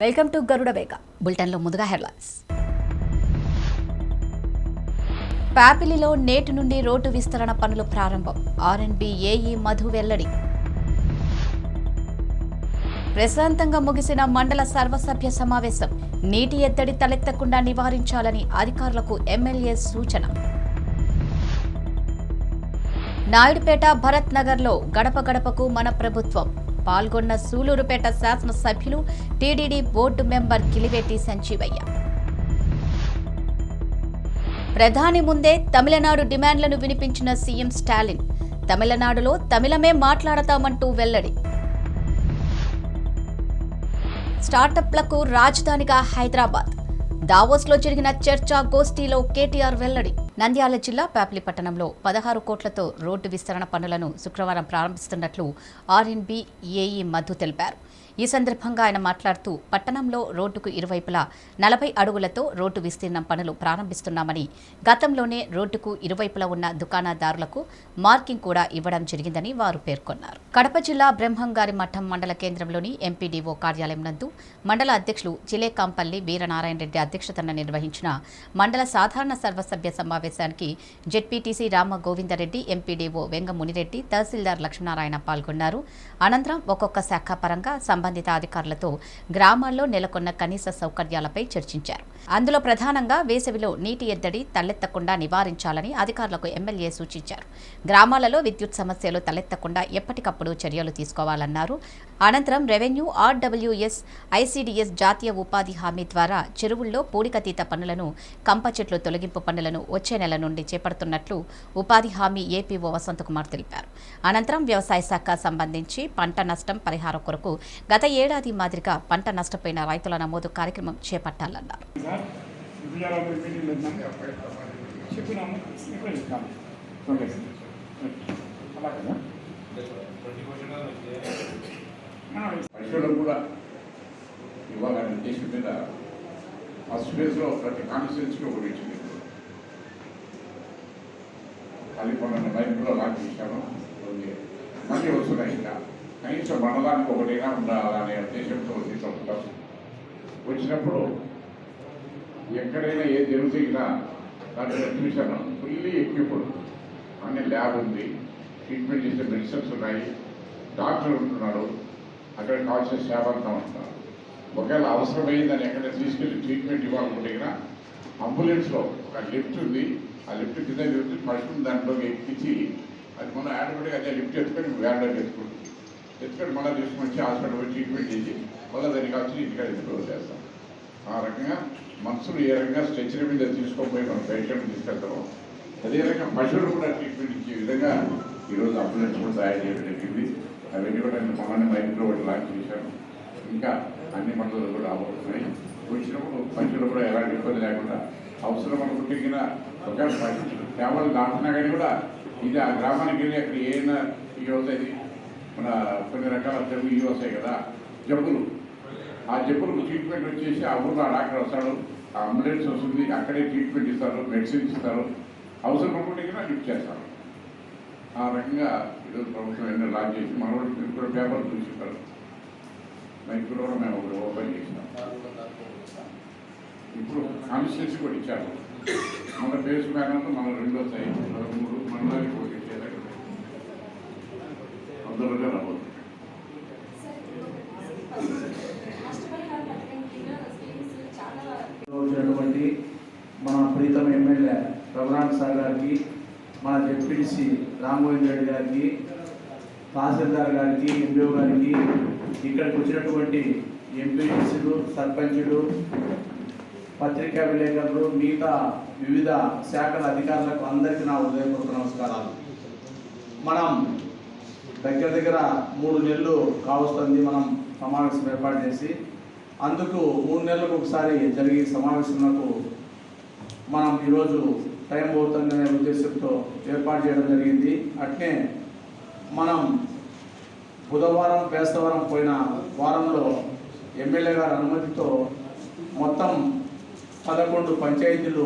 Welcome to గరుడ వేగ బులెటిన్లో ముందుగా హెడ్లైన్స్. ప్యాపిలిలో నేటి నుండి రోడ్డు విస్తరణ పనులు ప్రారంభం. ఆర్ఎండ్బి ఏఈ మధు వెల్లడి. ప్రశాంతంగా ముగిసిన మండల సర్వసభ్య సమావేశం. నీటి ఎద్దడి తలెత్తకుండా నివారించాలని అధికారులకు ఎమ్మెల్యే సూచన. నాయుడుపేట భరత్ నగర్లో గడప గడపకు మన ప్రభుత్వం. పాల్గొన్న సూలూరుపేట శాసనసభ్యులు, TTD board member Kiliveti Sanjeevaiah. ప్రధాని ముందే తమిళనాడు డిమాండ్లను వినిపించిన సీఎం స్టాలిన్. తమిళనాడులో తమిళమే మాట్లాడతామంటూ వెల్లడి. స్టార్టప్లకు రాజధానిగా హైదరాబాద్. దావోస్లో జరిగిన చర్చా గోష్ఠీలో కేటీఆర్ వెల్లడి. నంద్యాల జిల్లా ప్యాపిలి పట్టణంలో 16 కోట్లతో రోడ్డు విస్తరణ పనులను శుక్రవారం ప్రారంభిస్తున్నట్లు ఆర్ఎండ్బి ఏఈ మధు తెలిపారు. ఈ సందర్భంగా ఆయన మాట్లాడుతూ పట్టణంలో రోడ్డుకు ఇరువైపులా 40 అడుగులతో రోడ్డు విస్తీర్ణం పనులు ప్రారంభిస్తున్నామని, గతంలోనే రోడ్డుకు ఇరువైపులా ఉన్న దుకాణదారులకు మార్కింగ్ కూడా ఇవ్వడం జరిగిందని వారు పేర్కొన్నారు. కడప జిల్లా బ్రహ్మంగారి మఠం మండల కేంద్రంలోని ఎంపీడీఓ కార్యాలయం నందు మండల అధ్యక్షులు చిలేకాంపల్లి వీరనారాయణ రెడ్డి అధ్యక్షతన నిర్వహించిన మండల సాధారణ సర్వసభ్య సమావేశానికి జెడ్పీటీసీ రామ గోవిందరెడ్డి, ఎంపీడీఓ వెంగ మునిరెడ్డి, తహసీల్దార్ లక్ష్మీనారాయణ పాల్గొన్నారు. అనంతరం ఒక్కొక్క శాఖ పరంగా సంబంధిత అధికారులతో గ్రామాల్లో నెలకొన్న కనీస సౌకర్యాలపై చర్చించారు. అందులో ప్రధానంగా వేసవిలో నీటి ఎద్దడి తలెత్తకుండా నివారించాలని అధికారులకు ఎమ్మెల్యే సూచించారు. గ్రామాలలో విద్యుత్ సమస్యలు తలెత్తకుండా ఎప్పటికప్పుడు చర్యలు తీసుకోవాలన్నారు. అనంతరం రెవెన్యూ, ఆర్డబ్ల్యూఎస్, ఐసీడీఎస్ జాతీయ ఉపాధి హామీ ద్వారా చెరువుల్లో పూడికతీత పనులను, కంప చెట్లు తొలగింపు పనులను వచ్చే నెల నుండి చేపడుతున్నట్లు ఉపాధి హామీ ఏపీఓ వసంతకుమార్ తెలిపారు. అనంతరం వ్యవసాయ శాఖ సంబంధించి పంట నష్టం పరిహారం కొరకు గత ఏడాది మాదిరిగా పంట నష్టపోయిన రైతుల నమోదు కార్యక్రమం చేపట్టాలన్నారు. ఇవ్వాలనే ఉద్దేశం మీద ఫస్ట్ ఫేజ్లో ప్రతి కాన్స్టిట్యున్సీకి ఒకటి ఇచ్చింది. పల్లికొండ మైపులో లాంచ్ చేశాను. మళ్ళీ వస్తున్నాయి. ఇంకా కనీసం మండలానికి ఒకటైనా ఉండాలనే ఉద్దేశంతో తీసుకుంటాం. వచ్చినప్పుడు ఎక్కడైనా ఏ జరుగుతున్నా దాంట్లో చూశాను. ఫుల్లీ ఎక్విప్డ్ అన్ని ల్యాబ్ ఉంది, ట్రీట్మెంట్ చేసే మెడిసిన్స్ ఉన్నాయి, డాక్టర్ ఉంటున్నాడు, అక్కడ కావాల్సిన సేవంతా ఉంటున్నారు. ఒకవేళ అవసరమైందని ఎక్కడ తీసుకెళ్ళి ట్రీట్మెంట్ ఇవ్వాలనుకుంటే అంబులెన్స్లో ఒక లిఫ్ట్ ఉంది. ఆ లిఫ్ట్ కింద తిరుగుతుంది, మనుషులు దాంట్లోకి ఎక్కించి అది మనం ఆటోమేటిక్గా అదే లిఫ్ట్ ఎత్తుకొని వ్యాన్లోకి ఎత్తుకొని మళ్ళీ తీసుకొచ్చి హాస్పిటల్ పోయి ట్రీట్మెంట్ చేసి మళ్ళీ దానికి వచ్చి ఇంటికాడ ఎత్తుకొని చేస్తాం. ఆ రకంగా మనుషులు ఏ రకంగా స్ట్రెచర్ మీద తీసుకోపోయి మనం పేషెంట్ తీసుకెళ్తామో అదే రకంగా పశువులు కూడా ట్రీట్మెంట్ ఇచ్చే విధంగా ఈరోజు అంబులెన్స్ కూడా తయారు చేయడం జరిగింది. అవన్నీ కూడా మొన్న మైక్రో ఒకటి లాంచ్ చేశాను. ఇంకా అన్ని మండలు కూడా అవసరమై వచ్చినప్పుడు పశువులు కూడా ఎలాంటి ఇబ్బంది లేకుండా అవసరం అనుకుంటున్నా ఒకవేళ కేవలం దాటున్నా కానీ కూడా ఇది ఆ గ్రామానికి వెళ్ళి అక్కడ ఏమైనా ఇవి అవుతాయి. మన కొన్ని రకాల జబ్బులు ఇవి వస్తాయి కదా, జబ్బులు. ఆ జబ్బులకు ట్రీట్మెంట్ వచ్చేసి ఆ ఊళ్ళో ఆ డాక్టర్ వస్తాడు, ఆ అంబులెన్స్ వస్తుంది, అక్కడే ట్రీట్మెంట్ ఇస్తారు, మెడిసిన్స్ ఇస్తారు. అవసరం అనుకుంటున్నా లిఫ్ట్ చేస్తారు. ఆ రకంగా ఈరోజు ప్రభుత్వం ఎన్నో లాంచ్ చేసి మన వాళ్ళు కూడా పేపర్లు చూసిస్తారు. మైక్ కూడా మేము ఒకటి ఓపెన్ చేసినాం. ఇప్పుడు కాన్స్టిట్యూన్సీ కూడా ఇచ్చారు. మన పేసు బ్యానర్లు మన 2 వస్తాయి, 13 మండలానికి ఒకటి ఇచ్చేదాకా అందరూ రాబోతుంది. వచ్చినటువంటి మన ప్రీతం ఎమ్మెల్యే రఘునాథ్ సార్ గారికి, మన జెడ్పీటీసీ రామగోవింద్ రెడ్డి గారికి, తహసీల్దార్ గారికి, ఎంపీఓ గారికి, ఇక్కడికి వచ్చినటువంటి ఎంపీటీసీలు, సర్పంచులు, పత్రికా విలేకరులు, మిగతా వివిధ శాఖల అధికారులకు అందరికీ నా హృదయపూర్వక నమస్కారాలు. మనం దగ్గర 3 నెలలు కావస్తుంది మనం సమావేశం ఏర్పాటు చేసి. అందుకు 3 నెలలకు ఒకసారి జరిగే సమావేశంలో మనం ఈరోజు టైం అవుతుందనే ఉద్దేశంతో ఏర్పాటు చేయడం జరిగింది. అట్నే మనం బుధవారం, బేస్తవారం పోయిన వారంలో ఎమ్మెల్యే గారి అనుమతితో మొత్తం 11 పంచాయతీలు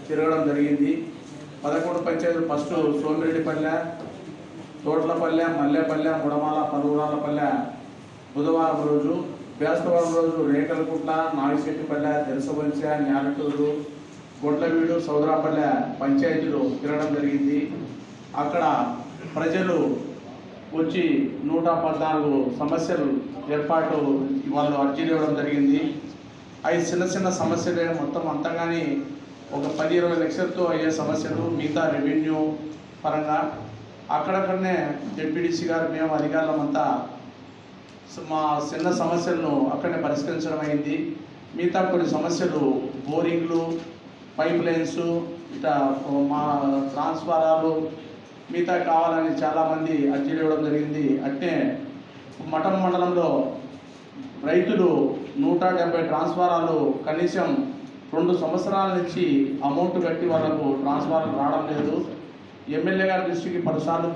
తిరగడం జరిగింది. 11 పంచాయతీలు ఫస్ట్ సోమిరెడ్డిపల్లె, తోట్లపల్లె, మల్లేపల్లె, ముడమాల, పలుగురాలపల్లె బుధవారం రోజు బేస్తవారం రోజు రేకలకుంట్ల, నాగిశెట్టిపల్లె, దెరసవంశ, న్యాలటూరు, గొడ్లవీడు, సౌదరాపల్లె పంచాయతీలు తిరగడం జరిగింది. అక్కడ ప్రజలు వచ్చి 114 సమస్యలు ఏర్పాటు వాళ్ళు అర్జీలు ఇవ్వడం జరిగింది. అవి చిన్న సమస్యలే, మొత్తం అంతా కానీ ఒక 10-20 లక్షలతో అయ్యే సమస్యలు, మిగతా రెవెన్యూ పరంగా అక్కడక్కడనే జెడ్పీటీసీ గారు మేము అధికారులమంతా మా చిన్న సమస్యలను అక్కడనే పరిష్కరించడం అయింది. మిగతా కొన్ని సమస్యలు బోరింగ్లు, పైప్ లైన్స్, ఇట్లా మా ట్రాన్స్ఫారాలు మిగతా కావాలని చాలామంది అర్జీలు ఇవ్వడం జరిగింది. అట్నే మఠం మండలంలో రైతులు 170 ట్రాన్స్ఫారాలు కనీసం 2 సంవత్సరాల నుంచి అమౌంట్ కట్టి వాళ్ళకు ట్రాన్స్ఫారాలు రావడం లేదు. ఎమ్మెల్యే గారి దృష్టికి పలుసార్లు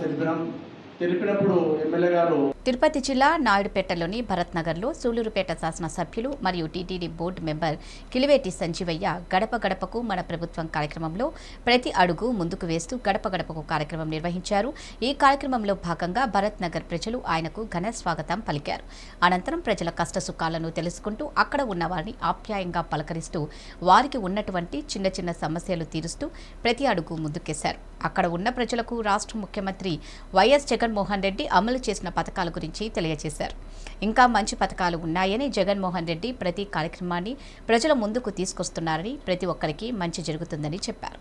తెలిపినప్పుడు ఎమ్మెల్యే గారు తిరుపతి జిల్లా నాయుడుపేటలోని భరత్ నగర్లో సూలూరుపేట శాసనసభ్యులు మరియు TTD board member Kiliveti Sanjeevaiah గడప గడపకు మన ప్రభుత్వం కార్యక్రమంలో ప్రతి అడుగు ముందుకు వేస్తూ గడప గడపకు కార్యక్రమం నిర్వహించారు. ఈ కార్యక్రమంలో భాగంగా భరత్ నగర్ ప్రజలు ఆయనకు ఘన స్వాగతం పలికారు. అనంతరం ప్రజల కష్టసుఖాలను తెలుసుకుంటూ అక్కడ ఉన్న వారిని ఆప్యాయంగా పలకరిస్తూ వారికి ఉన్నటువంటి చిన్న సమస్యలు తీరుస్తూ ప్రతి అడుగు ముందుకేశారు. అక్కడ ఉన్న ప్రజలకు రాష్ట్ర ముఖ్యమంత్రి వైఎస్ జగన్మోహన్ రెడ్డి అమలు చేసిన పథకాల గురించి తెలియజేశారు. ఇంకా మంచి పథకాలు ఉన్నాయని, జగన్మోహన్ రెడ్డి ప్రతి కార్యక్రమాన్ని ప్రజల ముందుకు తీసుకొస్తున్నారని, ప్రతి ఒక్కరికి మంచి జరుగుతుందని చెప్పారు.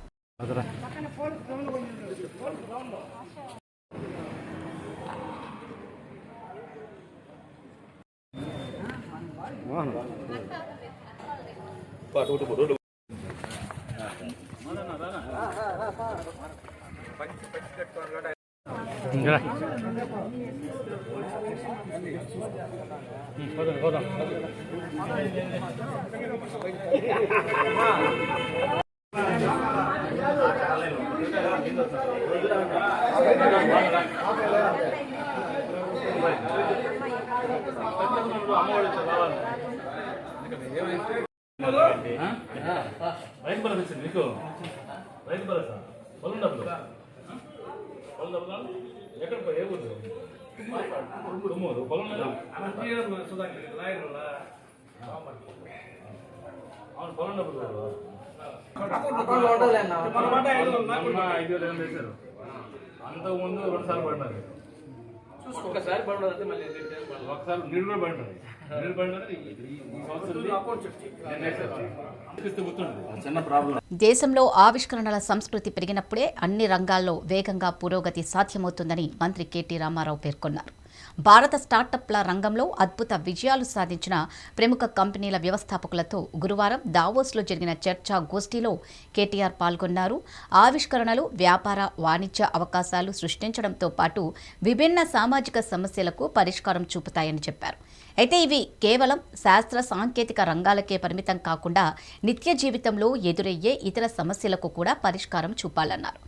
రైతు భరోసా ఇచ్చింది మీకు. రైతు భరోసా పొలం డబ్బులు ఎక్కడ ఏ ఊరు? తుమ్మూరు. పొలం అవును, పొలం డబ్బులు 5,000 వేశారు. అంతకుముందు 2 సార్లు పడినారు. ఒకసారి పడినది, మళ్ళీ ఒకసారి నీళ్ళు కూడా పడినది. నీళ్ళు పడినది ఈ సంవత్సరం చిన్న ప్రాబ్లం. దేశంలో ఆవిష్కరణల సంస్కృతి పెరిగినప్పుడే అన్ని రంగాల్లో వేగంగా పురోగతి సాధ్యమవుతుందని మంత్రి కెటి రామారావు పేర్కొన్నారు. భారత స్టార్టప్ల రంగంలో అద్భుత విజయాలు సాధించిన ప్రముఖ కంపెనీల వ్యవస్థాపకులతో గురువారం దావోస్లో జరిగిన చర్చా గోష్ఠిలో కేటీఆర్ పాల్గొన్నారు. ఆవిష్కరణలు వ్యాపార, వాణిజ్య అవకాశాలు సృష్టించడంతో పాటు విభిన్న సామాజిక సమస్యలకు పరిష్కారం చూపుతాయని చెప్పారు. అయితే ఇవి కేవలం శాస్త్ర సాంకేతిక రంగాలకే పరిమితం కాకుండా నిత్య జీవితంలో ఎదురయ్యే ఇతర సమస్యలకు కూడా పరిష్కారం చూపాలన్నారు.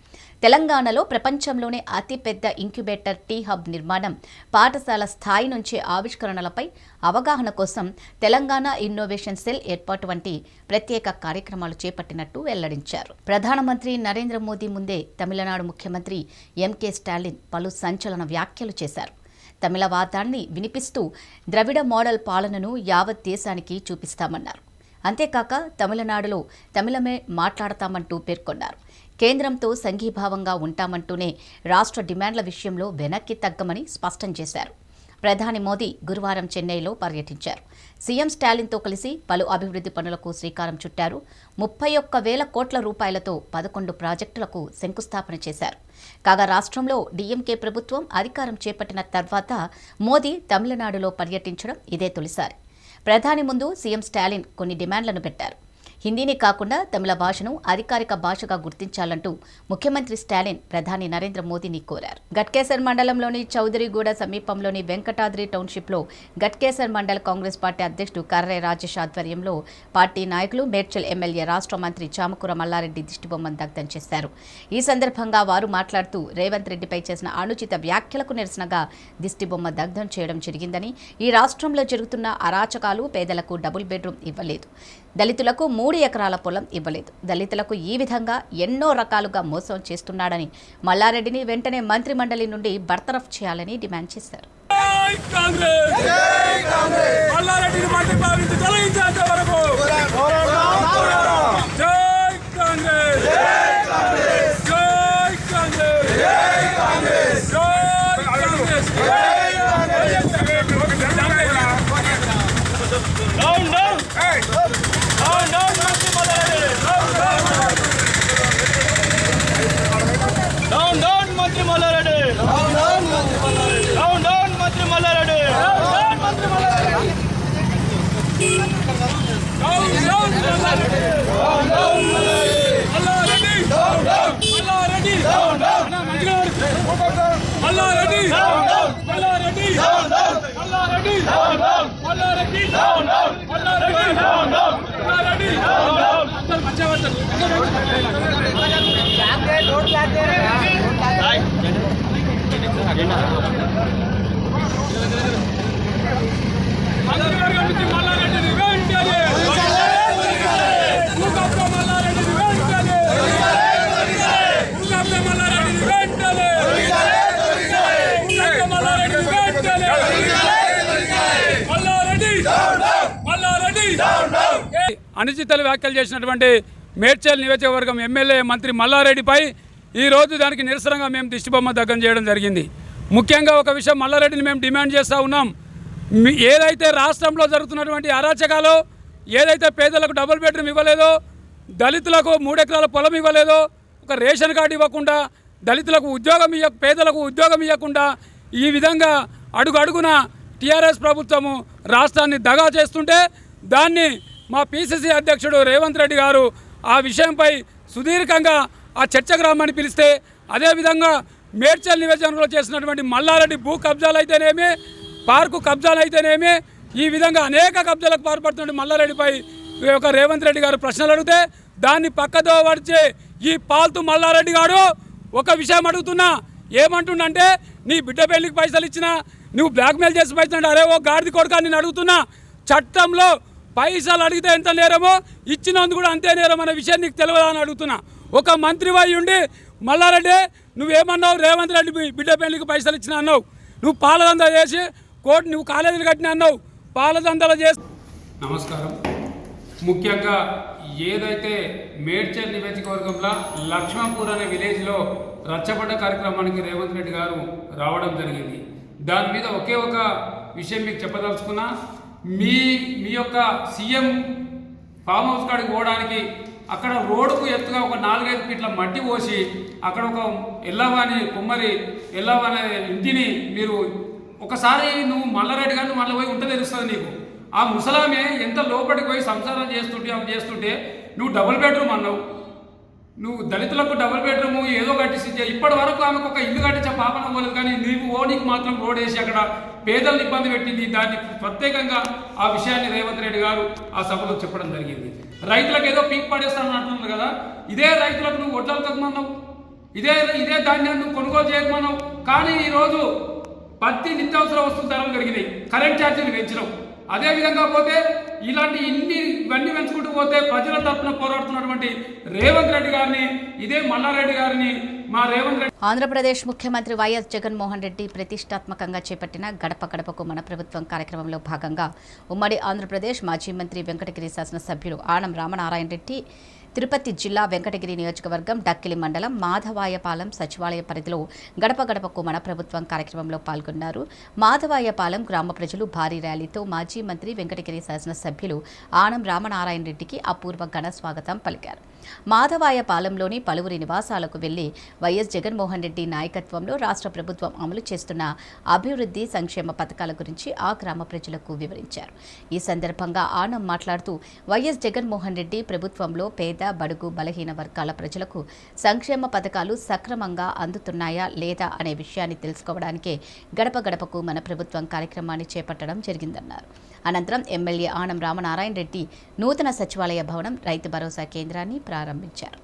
తెలంగాణలో ప్రపంచంలోనే అతిపెద్ద ఇంక్యుబేటర్ టీ హబ్ నిర్మాణం, పాఠశాల స్థాయి నుంచి ఆవిష్కరణలపై అవగాహన కోసం తెలంగాణ ఇన్నోవేషన్ సెల్ ఏర్పాటు వంటి ప్రత్యేక కార్యక్రమాలు చేపట్టినట్టు వెల్లడించారు. ప్రధానమంత్రి నరేంద్ర మోదీ ముందే తమిళనాడు ముఖ్యమంత్రి ఎంకే స్టాలిన్ పలు సంచలన వ్యాఖ్యలు చేశారు. తమిళవాదాన్ని వినిపిస్తూ ద్రవిడ మోడల్ పాలనను యావత్ దేశానికి చూపిస్తామన్నారు. అంతేకాక తమిళనాడులో తమిళమే మాట్లాడతామంటూ పేర్కొన్నారు. కేంద్రంతో సంఘీభావంగా ఉంటామంటూనే రాష్ట్ర డిమాండ్ల విషయంలో వెనక్కి తగ్గమని స్పష్టం చేశారు. ప్రధాని మోదీ గురువారం చెన్నైలో పర్యటించారు. సీఎం స్టాలిన్తో కలిసి పలు అభివృద్ధి పనులకు శ్రీకారం చుట్టారు. 31,000 కోట్ల రూపాయలతో 11 ప్రాజెక్టులకు శంకుస్థాపన చేశారు. కాగా రాష్ట్రంలో డీఎంకే ప్రభుత్వం అధికారం చేపట్టిన తర్వాత మోదీ తమిళనాడులో పర్యటించడం ఇదే తొలిసారి. ప్రధాని ముందు సీఎం స్టాలిన్ కొన్ని డిమాండ్లను పెట్టారు. హిందీని కాకుండా తమిళ భాషను అధికారిక భాషగా గుర్తించాలంటూ ముఖ్యమంత్రి స్టాలిన్ ప్రధాని నరేంద్ర మోదీని కోరారు. గట్కేసర్ మండలంలోని చౌదరిగూడ సమీపంలోని వెంకటాద్రి టౌన్షిప్లో గట్కేసర్ మండల కాంగ్రెస్ పార్టీ అధ్యక్షుడు కర్రే రాజేష్ ఆధ్వర్యంలో పార్టీ నాయకులు మేడ్చల్ ఎమ్మెల్యే రాష్ట్ర మంత్రి చామకూర మల్లారెడ్డి దిష్టిబొమ్మను దగ్ధం చేశారు. ఈ సందర్భంగా వారు మాట్లాడుతూ రేవంత్ రెడ్డిపై చేసిన అనుచిత వ్యాఖ్యలకు నిరసనగా దిష్టిబొమ్మ దగ్ధం చేయడం జరిగిందని, ఈ రాష్ట్రంలో జరుగుతున్న అరాచకాలు, పేదలకు డబుల్ బెడ్రూమ్ ఇవ్వలేదు, దళితులకు 3 ఎకరాల పొలం ఇవ్వలేదు, దళితులకు ఈ విధంగా ఎన్నో రకాలుగా మోసం చేస్తున్నాడని మల్లారెడ్డిని వెంటనే మంత్రి మండలి నుండి బర్తరఫ్ చేయాలని డిమాండ్ చేశారు. జై కాంగ్రెస్ మల్లారెడ్డిని మంత్రి పదవి నుంచి తొలగించేంత వరకు జై కాంగ్రెస్ జై కాంగ్రెస్ జై Congress down down down down మంత్రి మల్లారెడ్డి డౌన్ డౌన్ మంత్రి మల్లారెడ్డి డౌన్ మంత్రి Malla Reddy down down Malla Reddy down down Malla Reddy down down Malla Reddy down down Malla Reddy down down Malla Reddy down down Malla Reddy down down Malla Reddy down down Malla Reddy down down అందరూ మంచిగా మంత్రివర్గం నుంచి మల్లారెడ్డిని వెంటనే భూకప్ప మల్లారెడ్డిని వెంటనే భూకప్ప మల్లారెడ్డిని వెంటనే భూకప్ప మల్లారెడ్డిని వెంటనే మల్లారెడ్డి అనుచిత వ్యాఖ్యలు చేసినటువంటి మేడ్చల్ నియోజకవర్గం ఎమ్మెల్యే మంత్రి మల్లారెడ్డిపై ఈరోజు దానికి నిరసనగా మేము దిష్టిబొమ్మ దగ్ధం చేయడం జరిగింది. ముఖ్యంగా ఒక విషయం మల్లారెడ్డిని మేము డిమాండ్ చేస్తూ ఉన్నాం. ఏదైతే రాష్ట్రంలో జరుగుతున్నటువంటి అరాచకాలు, ఏదైతే పేదలకు డబుల్ బెడ్రూమ్ ఇవ్వలేదో, దళితులకు 3 ఎకరాల పొలం ఇవ్వలేదో, ఒక రేషన్ కార్డు ఇవ్వకుండా, దళితులకు ఉద్యోగం పేదలకు ఉద్యోగం ఇవ్వకుండా ఈ విధంగా అడుగడుగున టీఆర్ఎస్ ప్రభుత్వము రాష్ట్రాన్ని దగా చేస్తుంటే దాన్ని మా పిసిసి అధ్యక్షుడు రేవంత్ రెడ్డి గారు ఆ విషయంపై సుదీర్ఘంగా ఆ చర్చకు రమ్మని పిలిస్తే, అదేవిధంగా మేడ్చల్ నియోజకవర్గంలో చేసినటువంటి మల్లారెడ్డి భూ కబ్జాలు అయితేనేమి, పార్కు కబ్జాలు అయితేనేమి, ఈ విధంగా అనేక కబ్జాలకు పాల్పడుతున్న మల్లారెడ్డిపై ఒక రేవంత్ రెడ్డి గారు ప్రశ్నలు అడిగితే దాన్ని పక్కదో పడిచే ఈ పాల్తు మల్లారెడ్డి గారు ఒక విషయం అడుగుతున్నా. ఏమంటుండంటే, నీ బిడ్డ పెళ్లికి పైసలు ఇచ్చినా, నువ్వు బ్లాక్మెయిల్ చేసి పైసలు, అరే ఓ గాడిది కొడుకా నేను అడుగుతున్నా, చట్టంలో పైసలు అడిగితే ఎంత నేరమో ఇచ్చినందుకు కూడా అంతే నేరం అనే విషయం నీకు తెలియదా అని అడుగుతున్నా. ఒక మంత్రి వై ఉండి మల్లారెడ్డి నువ్వేమన్నావు, రేవంత్ రెడ్డి బిడ్డ పెళ్లికి పైసలు ఇచ్చినా అన్నావు, నువ్వు పాలదందా చేసి కోర్టు నువ్వు కాలేజీలు కట్టినా అన్నావు, పాలదందాలు చేసి. నమస్కారం. ముఖ్యంగా ఏదైతే మేడ్చల్ నియోజకవర్గంలో లక్ష్మణపూర్ అనే విలేజ్లో రచ్చబండ కార్యక్రమానికి రేవంత్ రెడ్డి గారు రావడం జరిగింది. దాని మీద ఒకే ఒక విషయం మీకు చెప్పదలుచుకున్నా. మీ యొక్క సీఎం ఫామ్ హౌస్ కాడికి పోవడానికి అక్కడ రోడ్డుకు ఎత్తుగా ఒక 4-5 ఫీట్ల మట్టి పోసి అక్కడ ఒక ఎల్లవాని కుమ్మరి ఎల్లవాని ఇంటిని మీరు ఒకసారి నువ్వు మల్లారెడ్డి గారిని మళ్ళీ పోయి ఉంటే తెలుస్తుంది నీకు. ఆ ముసలామే ఎంత లోపలికి పోయి సంసారం చేస్తుంటే నువ్వు డబుల్ బెడ్రూమ్ అన్నావు, నువ్వు దళితులకు డబుల్ బెడ్రూమ్ ఏదో కట్టించి ఇప్పటి వరకు ఆమెకు ఒక ఇల్లు కట్టించే పాపన పోలేదు. కానీ నీకు మాత్రం రోడ్ వేసి అక్కడ పేదలను ఇబ్బంది పెట్టింది. దాన్ని ప్రత్యేకంగా ఆ విషయాన్ని రేవంత్ రెడ్డి గారు ఆ సభలో చెప్పడం జరిగింది. రైతులకు ఏదో పీక్ పడేస్తానని అంటున్నారు కదా, ఇదే రైతులకు నువ్వు వడ్లు కక్కమన్నావు, ఇదే ధాన్యాన్ని నువ్వు కొనుగోలు చేయకమన్నావు. కానీ ఈరోజు పత్తి నిత్యావసర వస్తువుల ధరలు పెరిగినాయి, కరెంట్ ఛార్జీలు పెంచినావు. అదేవిధంగా పోతే ఇవన్నీ పెంచుకుంటూ పోతే ప్రజల తరఫున పోరాడుతున్నటువంటి రేవంత్ రెడ్డి గారిని, ఇదే మల్లారెడ్డి గారిని మా రేవంత్ రెడ్డి. ఆంధ్రప్రదేశ్ ముఖ్యమంత్రి వైఎస్ జగన్మోహన్ రెడ్డి ప్రతిష్టాత్మకంగా చేపట్టిన గడప గడపకు మన ప్రభుత్వం కార్యక్రమంలో భాగంగా ఉమ్మడి ఆంధ్రప్రదేశ్ మాజీ మంత్రి వెంకటగిరి శాసనసభ్యులు ఆనం రామనారాయణ రెడ్డి తిరుపతి జిల్లా వెంకటగిరి నియోజకవర్గం డక్కిలి మండలం మాధవాయపాలెం సచివాలయ పరిధిలో గడప గడపకు మన ప్రభుత్వం కార్యక్రమంలో పాల్గొన్నారు. మాధవాయపాలెం గ్రామ ప్రజలు భారీ ర్యాలీతో మాజీ మంత్రి వెంకటగిరి శాసనసభ్యులు ఆనం రామనారాయణ రెడ్డికి అపూర్వ ఘన స్వాగతం పలికారు. మాధవాయపాలెంలోని పలువురి నివాసాలకు వెళ్లి వైఎస్ జగన్మోహన్ రెడ్డి నాయకత్వంలో రాష్ట్ర ప్రభుత్వం అమలు చేస్తున్న అభివృద్ధి సంక్షేమ పథకాల గురించి ఆ గ్రామ ప్రజలకు వివరించారు. ఈ సందర్భంగా ఆనం మాట్లాడుతూ వైఎస్ జగన్మోహన్ రెడ్డి ప్రభుత్వంలో పేద బడుగు బలహీన వర్గాల ప్రజలకు సంక్షేమ పథకాలు సక్రమంగా అందుతున్నాయా లేదా అనే విషయాన్ని తెలుసుకోవడానికే గడప గడపకు మన ప్రభుత్వం కార్యక్రమాన్ని చేపట్టడం జరిగిందన్నారు. అనంతరం ఎమ్మెల్యే ఆనం రామనారాయణ రెడ్డి నూతన సచివాలయ భవనం, రైతు భరోసా కేంద్రాన్ని ప్రారంభించారు.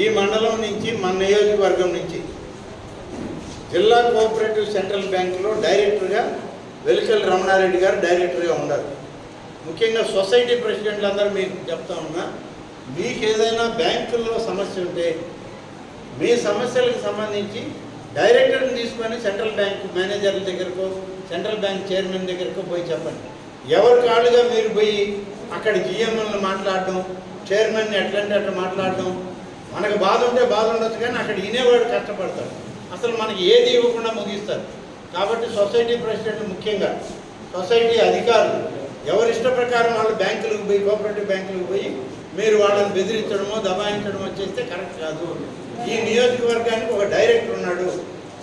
ఈ మండలం నుంచి మన నియోజకవర్గం నుంచి జిల్లా కోఆపరేటివ్ సెంట్రల్ బ్యాంకులో డైరెక్టర్గా వెలికల్ రమణారెడ్డి గారు డైరెక్టర్గా ఉన్నారు. ముఖ్యంగా సొసైటీ ప్రెసిడెంట్లు అందరూ మీకు చెప్తా ఉన్నా, మీకు ఏదైనా బ్యాంకుల్లో సమస్య ఉంటే మీ సమస్యలకు సంబంధించి డైరెక్టర్ని తీసుకొని సెంట్రల్ బ్యాంక్ మేనేజర్ల దగ్గరకో సెంట్రల్ బ్యాంక్ చైర్మన్ దగ్గరకో పోయి చెప్పండి. ఎవరి కాళ్ళుగా మీరు పోయి అక్కడ జిఎంఎల్ని మాట్లాడడం, చైర్మన్ని ఎట్లంటే అట్లా మాట్లాడడం, మనకు బాధ ఉంటే బాధ ఉండొచ్చు కానీ అక్కడ వినేవాడు కష్టపడతాడు, అసలు మనకి ఏది ఇవ్వకుండా ముగిస్తారు. కాబట్టి సొసైటీ ప్రెసిడెంట్ ముఖ్యంగా సొసైటీ అధికారులు ఎవరి ఇష్ట ప్రకారం వాళ్ళు బ్యాంకులకు పోయి కోఆపరేటివ్ బ్యాంకులకు పోయి మీరు వాళ్ళని బెదిరించడమో దబాయించడమో చేస్తే కరెక్ట్ కాదు. ఈ నియోజకవర్గానికి ఒక డైరెక్టర్ ఉన్నాడు,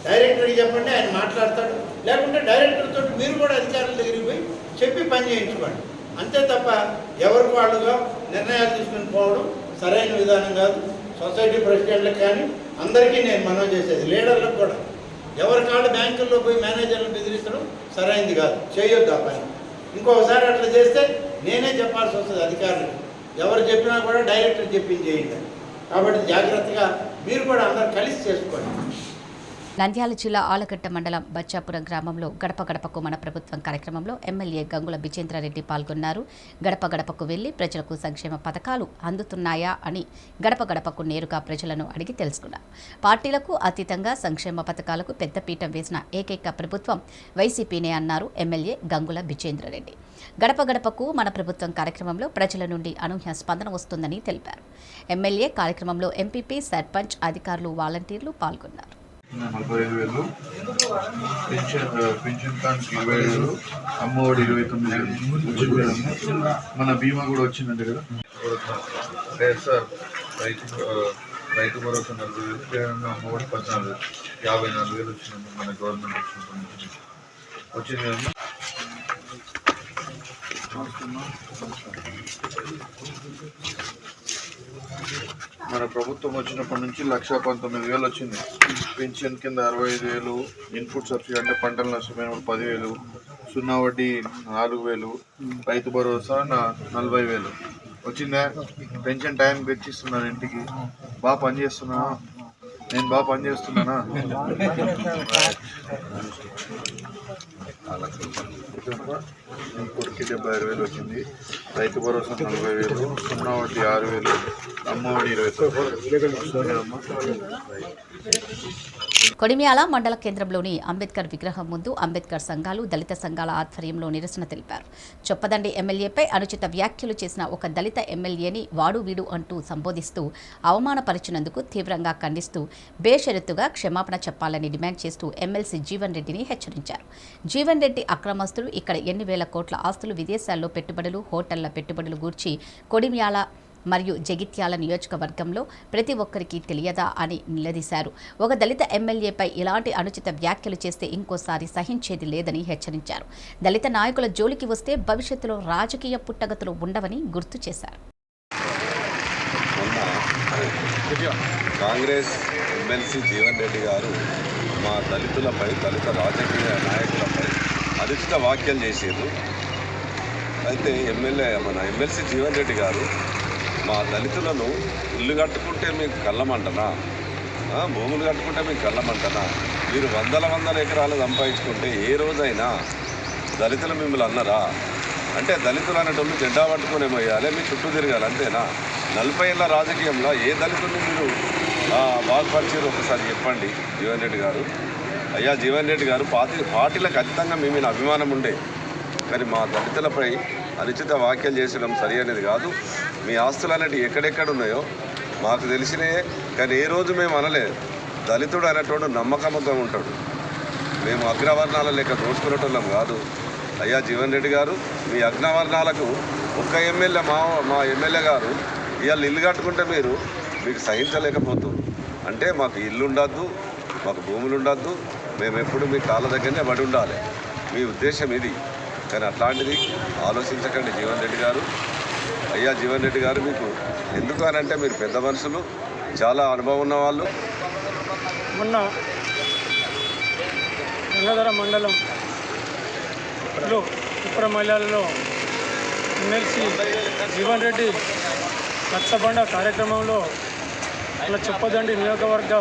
డైరెక్టర్కి చెప్పండి, ఆయన మాట్లాడతాడు. లేకుంటే డైరెక్టర్తో మీరు కూడా అధికారుల దగ్గరికి పోయి చెప్పి పని చేయించుకోండి. అంతే తప్ప ఎవరికి వాళ్ళుగా నిర్ణయాలు తీసుకుని పోవడం సరైన విధానం కాదు. సొసైటీ ప్రెసిడెంట్లకు కానీ అందరికీ నేను మనవి చేసేది, లీడర్లకు కూడా ఎవరి కాళ్ళు బ్యాంకుల్లో పోయి మేనేజర్లు బెదిరించడం సరైనది కాదు, చేయొద్దు ఆ పని. ఇంకొకసారి అట్లా చేస్తే నేనే చెప్పాల్సి వస్తుంది అధికారులకు, ఎవరు చెప్పినా కూడా డైరెక్టర్ చెప్పింది చేయండి. కాబట్టి జాగ్రత్తగా మీరు కూడా అందరు కలిసి చేసుకోండి. నంద్యాల జిల్లా ఆలగడ్డ మండలం బచ్చాపురం గ్రామంలో గడప గడపకు మన ప్రభుత్వం కార్యక్రమంలో ఎమ్మెల్యే గంగుల బిజేంద్రారెడ్డి పాల్గొన్నారు. గడప గడపకు వెళ్లి ప్రజలకు సంక్షేమ పథకాలు అందుతున్నాయా అని గడప గడపకు నేరుగా ప్రజలను అడిగి తెలుసుకున్నారు. పార్టీలకు అతీతంగా సంక్షేమ పథకాలకు పెద్దపీట వేసిన ఏకైక ప్రభుత్వం వైసీపీనే అన్నారు ఎమ్మెల్యే గంగుల బిజేంద్రారెడ్డి. గడప గడపకు మన ప్రభుత్వం కార్యక్రమంలో ప్రజల నుండి అనూహ్య స్పందన వస్తుందని తెలిపారు. ఎమ్మెల్యే కార్యక్రమంలో ఎంపీపీ, సర్పంచ్, అధికారులు, వాలంటీర్లు పాల్గొన్నారు. 45,000, పెన్షన్ కానికి 25,000, అమ్మఒడి 29,000, మన బీమా కూడా వచ్చిందండి కదా. లేదు సార్, రైతు భరోసా 40,000, జగనన్న అమ్మఒడి 14,000, 54,000 వచ్చిందండి మన గవర్నమెంట్ వచ్చింది కదమ్మా. మన ప్రభుత్వం వచ్చినప్పటి నుంచి 1,19,000 వచ్చింది. పెన్షన్ కింద 65,000, ఇన్పుట్ సబ్సిడీ అంటే పంటల నష్టమైన 10,000, 0 వడ్డీ 4,000, రైతు భరోసా 40,000 వచ్చిందా. పెన్షన్ టైంకి తెచ్చిస్తున్నాను ఇంటికి. బాగా పనిచేస్తున్నానా? నేను బాగా పనిచేస్తున్నానా? ఇంకోటికి 76,000 వచ్చింది. రైతు భరోసా 40,000, 0 వడ్డీ 6,000, అమ్మఒడి 20,000. కొడిమ్యాల మండల కేంద్రంలోని అంబేద్కర్ విగ్రహం ముందు అంబేద్కర్ సంఘాలు, దళిత సంఘాల ఆధ్వర్యంలో నిరసన తెలిపారు. చొప్పదండి ఎమ్మెల్యేపై అనుచిత వ్యాఖ్యలు చేసిన ఒక దళిత ఎమ్మెల్యేని వాడు వీడు అంటూ సంబోధిస్తూ అవమానపరిచినందుకు తీవ్రంగా ఖండిస్తూ బేషరతుగా క్షమాపణ చెప్పాలని డిమాండ్ చేస్తూ ఎమ్మెల్సీ జీవన్ రెడ్డిని హెచ్చరించారు. జీవన్ రెడ్డి అక్రమస్తులు, ఇక్కడ ఎన్ని వేల కోట్ల ఆస్తులు, విదేశాల్లో పెట్టుబడులు, హోటళ్ల పెట్టుబడులు గూర్చి కొడిమ్యాల మరియు జగిత్యాల నియోజకవర్గంలో ప్రతి ఒక్కరికి తెలియదా అని నిలదీశారు. ఒక దళిత ఎమ్మెల్యేపై ఇలాంటి అనుచిత వ్యాఖ్యలు చేస్తే ఇంకోసారి సహించేది లేదని హెచ్చరించారు. దళిత నాయకుల జోలికి వస్తే భవిష్యత్తులో రాజకీయ పుట్టగతులు ఉండవని గుర్తు చేశారు. కాంగ్రెస్ ఎమ్మెల్సీ జీవన్ రెడ్డి గారు మా దళితులపై, దళిత రాజకీయ నాయకులపై అనుచిత వ్యాఖ్యలు చేసేది. అయితే మన ఎమ్మెల్సీ జీవన్ రెడ్డి గారు మా దళితులను ఇల్లు కట్టుకుంటే మీకు కళ్ళమంటనా, భూములు కట్టుకుంటే మీకు కళ్ళమంటనా? మీరు వందల ఎకరాలు సంపాదించుకుంటే ఏ రోజైనా దళితులు మిమ్మల్ని అన్నారా? అంటే దళితులు అనేటోళ్ళు జెండా పట్టుకునే పోయాలి, మీ చుట్టూ తిరగాలి, అంతేనా? 40 ఏళ్ళ రాజకీయంలో ఏ దళితుల్ని మీరు బాగుపరిచారు ఒకసారి చెప్పండి జీవన్ రెడ్డి గారు. అయ్యా జీవన్ రెడ్డి గారు, పార్టీలకు ఖచ్చితంగా మీ మీద అభిమానం ఉండే, కానీ మా దళితులపై అనుచిత వ్యాఖ్యలు చేసడం సరి అనేది కాదు. మీ ఆస్తులు అనేవి ఎక్కడెక్కడ ఉన్నాయో మాకు తెలిసినాయే, కానీ ఏ రోజు మేము అనలేదు. దళితుడు అనేటోడు నమ్మకంగా ఉంటాడు, మేము అగ్రవర్ణాల లెక్క దోచుకునేటోళ్ళం కాదు. అయ్యా జీవన్ రెడ్డి గారు, మీ అగ్రవర్ణాలకు ఒక్క ఎమ్మెల్యే మా ఎమ్మెల్యే గారు ఇవాళ ఇల్లు కట్టుకుంటే మీకు సహించలేకపోతుంది. అంటే మాకు ఇల్లు ఉండద్దు, మాకు భూములు ఉండద్దు, మేము ఎప్పుడు మీ కాళ్ళ దగ్గరనే పడి ఉండాలి, మీ ఉద్దేశం ఇది. కానీ అట్లాంటిది ఆలోచించకండి జీవన్ రెడ్డి గారు. అయ్యా జీవన్ రెడ్డి గారు, మీకు ఎందుకు అనంటే మీరు పెద్ద మనుషులు, చాలా అనుభవం ఉన్నవాళ్ళు. మొన్న గంగాధర మండలంలో ఉప్పరమల్యాలలో ఎమ్మెల్సీ జీవన్ రెడ్డి రచ్చబండ కార్యక్రమంలో అలా చెప్పదండి నియోజకవర్గ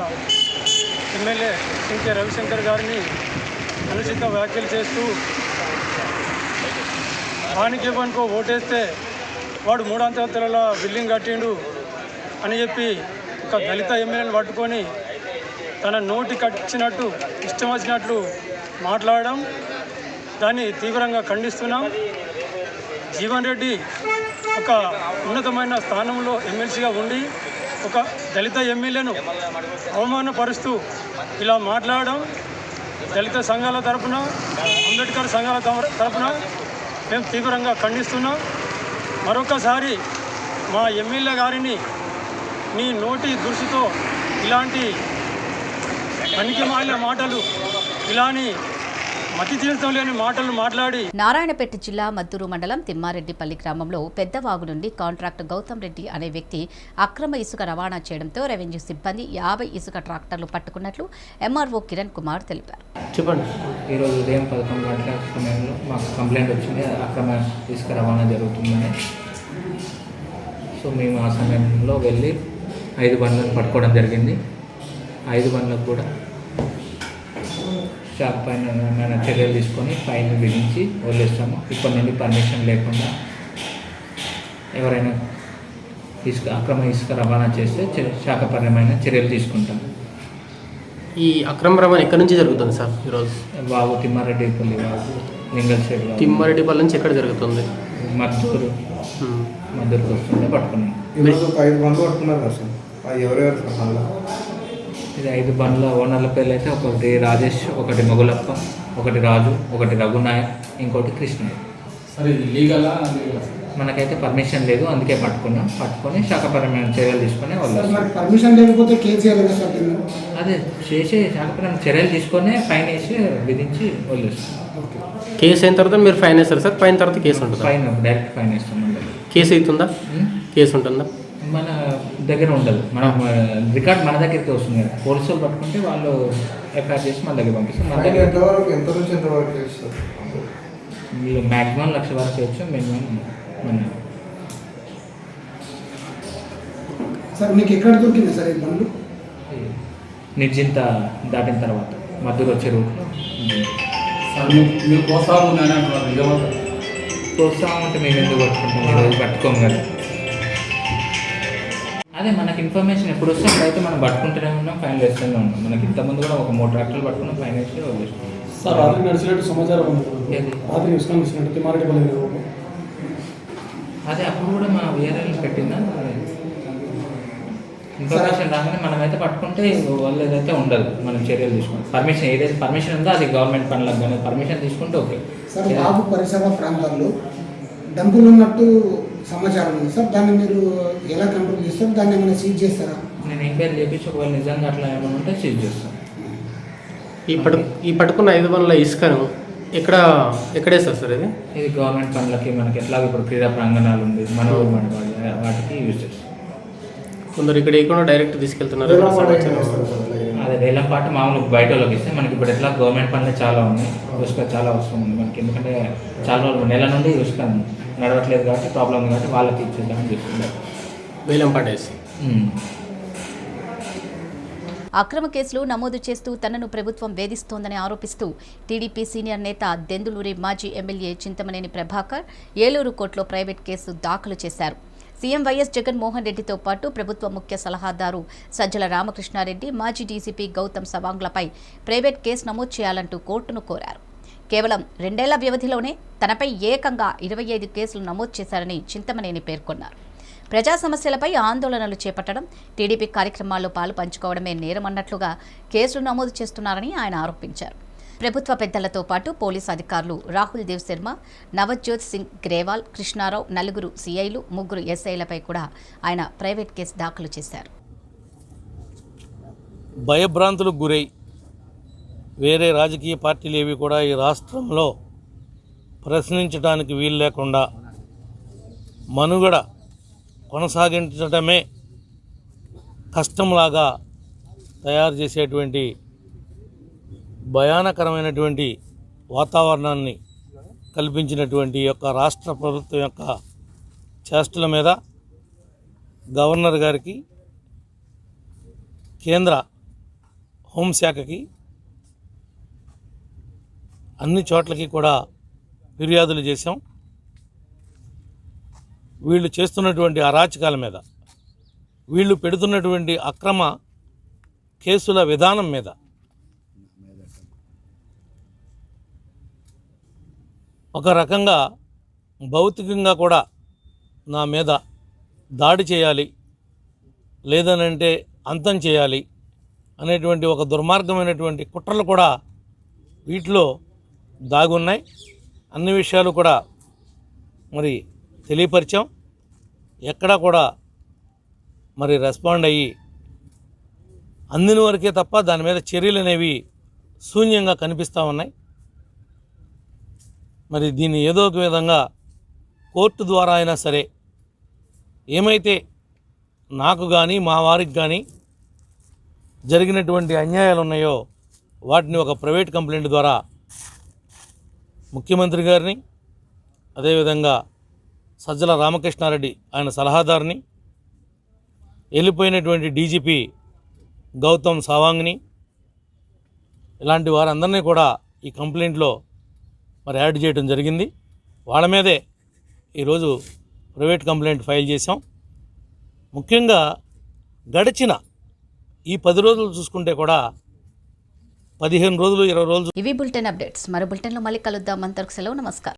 ఎమ్మెల్యే సింకే రవిశంకర్ గారిని అనుచిత వ్యాఖ్యలు చేస్తూ వానికి ఇవ్వనుకో ఓటేస్తే వాడు 3 అంతస్తుల బిల్డింగ్ కట్టిండు అని చెప్పి ఒక దళిత ఎమ్మెల్యేని పట్టుకొని తన నోటి కట్టినట్టు ఇష్టం వచ్చినట్లు మాట్లాడడం దాన్ని తీవ్రంగా ఖండిస్తున్నాం. జీవన్ రెడ్డి ఒక ఉన్నతమైన స్థానంలో ఎమ్మెల్సీగా ఉండి ఒక దళిత ఎమ్మెల్యేను అవమానపరుస్తూ ఇలా మాట్లాడడం దళిత సంఘాల తరపున అంబేద్కర్ సంఘాల తరపున మేము తీవ్రంగా ఖండిస్తున్నాం. మరొకసారి మా ఎమ్మెల్యే గారిని నీ నోటి దురుసుతో ఇలాంటి పనికిమాలిన మాటలు ఇలాని మతి తీర్థం లేని మాటలు మాట్లాడి నారాయణపేట జిల్లా మద్దూరు మండలం తిమ్మారెడ్డిపల్లి గ్రామంలో పెద్దవాగు నుండి కాంట్రాక్టర్ గౌతమ్ రెడ్డి అనే వ్యక్తి అక్రమ ఇసుక రవాణా చేయడంతో రెవెన్యూ సిబ్బంది 50 ఇసుక ట్రాక్టర్లు పట్టుకున్నట్లు ఎంఆర్ఓ కిరణ్ కుమార్ తెలిపారు. చెప్పండి. ఈరోజు ఉదయం 11 గంటల సమయంలో మాకు కంప్లైంట్ వచ్చింది, అక్రమ ఇసుక రవాణా జరుగుతుందని. సో మేము ఆ సమయంలో వెళ్ళి 5 బండ్లను పట్టుకోవడం జరిగింది. 5 బండ్లకు కూడా షాప్ పైన ఏమైనా చర్యలు తీసుకొని ఫైన్ విధించి వదిలేస్తాము. ఇప్పటి నుండి పర్మిషన్ లేకుండా ఎవరైనా అక్రమ ఇసుక రవాణా చేస్తే శాఖపరమైన చర్యలు తీసుకుంటాం. ఈ అక్రమ రవాణా ఎక్కడి నుంచి జరుగుతుంది సార్? ఈరోజు వాగు తిమ్మారెడ్డిపల్లి వాగు లింగల్సేడ్ తిమ్మారెడ్డిపల్లి నుంచి ఎక్కడ జరుగుతుంది? మద్దూరుకు వస్తుంటే పట్టుకున్నాం. 5 బండ్లు పట్టుకున్నారు సార్. ఎవరెవరు? ఇది 5 బండ్ల ఓనర్ల పేర్లు అయితే ఒకటి రాజేష్, ఒకటి మొగులప్ప, ఒకటి రాజు, ఒకటి రఘునాయక్, ఇంకోటి కృష్ణయ్య. సరే, ఇది లీగలా? మనకైతే పర్మిషన్ లేదు, అందుకే పట్టుకొని శాఖపరమైన చర్యలు తీసుకొని వాళ్ళు పర్మిషన్ లేకపోతే అదే చేసి శాఖపరమైన చర్యలు తీసుకొని ఫైన్ వేసి విధించి వదిలేస్తాం. కేసు అయిన తర్వాత మీరు ఫైన్ వేస్తారు సార్? ఫైన్ తర్వాత కేసు ఉంటుంది? ఫైన్ డైరెక్ట్ ఫైన్ వేస్తాం. కేసు అవుతుందా? కేసు ఉంటుందా? మన దగ్గర ఉండదు, మన రికార్డ్ మన దగ్గరికి వస్తుంది కదా. పోలీసులు పట్టుకుంటే వాళ్ళు ఎఫ్ఐఆర్ చేసి మన దగ్గర పంపిస్తాం. మన దగ్గర ఎంత నుంచి ఎంతవరకు చేస్తారు? మ్యాక్సిమం 1,00,000 వరకు చేయొచ్చు, మినిమం మన. సార్ మీకు ఎక్కడ దొరికింది సార్ ఈ బండ్లు? నిర్జింత దాటిన తర్వాత మద్దూరు వచ్చే రూట్లో. మీరు ప్రోత్సాహం ఉందని అంటున్నారు. ప్రోత్సాహం అంటే మేము ఎందుకు పట్టుకుంటాం? ఈరోజు పట్టుకోం కదా. అదే మనకి ఇన్ఫర్మేషన్ ఎప్పుడు వస్తే అప్పుడైతే మనం పట్టుకుంటూనే ఉన్నాం, ఫైన్ వేస్తూనే ఉన్నాం. మనకి ఇంతకుముందు కూడా ఒక 3 ట్రాక్టర్లు పట్టుకున్నాం, ఫైన్ వేసి వదిలేస్తాం. సార్ రాత్రి నడిచినట్టు సమాచారం ఉంది. రాత్రి నడిచినట్టు తిమ్మారెడ్డిపల్లి. అదే అప్పుడు కూడా మా వేరేళ్ళు పెట్టిందా ఇన్ఫర్మేషన్ రాగానే మనమైతే పట్టుకుంటే వాళ్ళు ఏదైతే ఉండదు, మనం చర్యలు తీసుకుంటాం. పర్మిషన్ ఏదైతే పర్మిషన్ ఉందో అది గవర్నమెంట్ పనులకు కానీ పర్మిషన్ తీసుకుంటే ఓకే. సార్ బాబు పరిసర ప్రాంతాల్లో డంపులు ఉన్నట్టు సమాచారం ఉంది సార్, దాన్ని మీరు ఎలా కంట్రోల్ చేస్తారు? దాన్ని ఏమైనా సీజ్ చేస్తారా? నేను ఎంక్వైరీ చేయించి ఒకవేళ నిజంగా అట్లా ఏమైనా ఉంటే సీజ్ చేస్తాను. ఈ పట్టుకున్న 5 బండ్ల ఇసుకను ఎక్కడేస్తారు సార్? ఇది గవర్నమెంట్ పనులకి మనకి ఎట్లా ఇప్పుడు క్రీడా ప్రాంగణాలు ఉంది, మన వాటికి యూజ్ చేస్తాం. కొందరు ఇక్కడ ఇక్కడ డైరెక్ట్ తీసుకెళ్తున్నారు. అదే వేలం పాటు మామూలు బయట వాళ్ళకి ఇస్తే మనకి ఇప్పుడు ఎట్లా గవర్నమెంట్ పనులు చాలా ఉన్నాయి, ఇసుక చాలా అవసరం ఉంది మనకి. ఎందుకంటే చాలా రోజులు నెల నుండి ఇసుక నడవట్లేదు కాబట్టి ప్రాబ్లం ఉంది కాబట్టి వాళ్ళకి ఇచ్చేద్దామని చెప్తున్నారు. వేలం పాట వేసి అక్రమ కేసులు నమోదు చేస్తూ తనను ప్రభుత్వం వేధిస్తోందని ఆరోపిస్తూ టీడీపీ సీనియర్ నేత దెందులూరి మాజీ ఎమ్మెల్యే చింతమనేని ప్రభాకర్ ఏలూరు కోర్టులో ప్రైవేట్ కేసు దాఖలు చేశారు. సీఎం వైఎస్ జగన్మోహన్ రెడ్డితో పాటు ప్రభుత్వ ముఖ్య సలహాదారు సజ్జల రామకృష్ణారెడ్డి, మాజీ డీసీపీ గౌతమ్ సవాంగ్లపై ప్రైవేట్ కేసు నమోదు చేయాలంటూ కోర్టును కోరారు. కేవలం 2 ఏళ్ల వ్యవధిలోనే తనపై ఏకంగా 25 కేసులు నమోదు చేశారని చింతమనేని పేర్కొన్నారు. ప్రజా సమస్యలపై ఆందోళనలు చేపట్టడం, టీడీపీ కార్యక్రమాల్లో పాలు పంచుకోవడమే నేరమన్నట్లుగా కేసులు నమోదు చేస్తున్నారని ఆయన ఆరోపించారు. ప్రభుత్వ పెద్దలతో పాటు పోలీసు అధికారులు రాహుల్ దేవ్ శర్మ, నవజ్యోత్ సింగ్ గ్రేవాల్, కృష్ణారావు, 4 సీఐలు, 3 ఎస్ఐలపై కూడా ఆయన ప్రైవేట్ కేసు దాఖలు చేశారు. భయభ్రాంతులకు గురై వేరే రాజకీయ పార్టీలు ఏవి కూడా ఈ రాష్ట్రంలో ప్రశ్నించడానికి వీలు లేకుండా మనుగడ కొనసాగించడమే కష్టంలాగా తయారు చేసేటువంటి భయానకరమైనటువంటి వాతావరణాన్ని కల్పించినటువంటి యొక్క రాష్ట్ర ప్రభుత్వం యొక్క చేష్టల మీద గవర్నర్ గారికి, కేంద్ర హోంశాఖకి, అన్ని చోట్లకి కూడా ఫిర్యాదులు చేశాం. వీళ్ళు చేస్తున్నటువంటి అరాచకాల మీద, వీళ్ళు పెడుతున్నటువంటి అక్రమ కేసుల విధానం మీద ఒక రకంగా భౌతికంగా కూడా నా మీద దాడి చేయాలి, లేదనంటే అంతం చేయాలి అనేటువంటి ఒక దుర్మార్గమైనటువంటి కుట్రలు కూడా వీటిలో దాగున్నాయి. అన్ని విషయాలు కూడా మరి తెలియపరిచాం. ఎక్కడా కూడా మరి రెస్పాండ్ అయ్యి అందిన వరకే తప్ప దాని మీద చర్యలు అనేవి శూన్యంగా కనిపిస్తూ ఉన్నాయి. మరి దీన్ని ఏదో ఒక విధంగా కోర్టు ద్వారా అయినా సరే ఏమైతే నాకు కానీ మా వారికి కానీ జరిగినటువంటి అన్యాయాలు ఉన్నాయో వాటిని ఒక ప్రైవేట్ కంప్లైంట్ ద్వారా ముఖ్యమంత్రి గారిని, అదేవిధంగా సజ్జల రామకృష్ణారెడ్డి ఆయన సలహాదారుని, వెళ్ళిపోయినటువంటి డీజీపీ గౌతమ్ సవాంగ్ని, ఇలాంటి వారందరినీ కూడా ఈ కంప్లైంట్లో మరి యాడ్ చేయడం జరిగింది. వాళ్ళ మీదే ఈరోజు ప్రైవేట్ కంప్లైంట్ ఫైల్ చేశాం. ముఖ్యంగా గడిచిన ఈ 10 రోజులు చూసుకుంటే కూడా 15 రోజులు 20 రోజులు ఇవి బులెటిన్ అప్డేట్స్. మరో బులెటిన్లో మళ్ళీ కలుద్దాం. అంతవరకు సెలవు. నమస్కారం.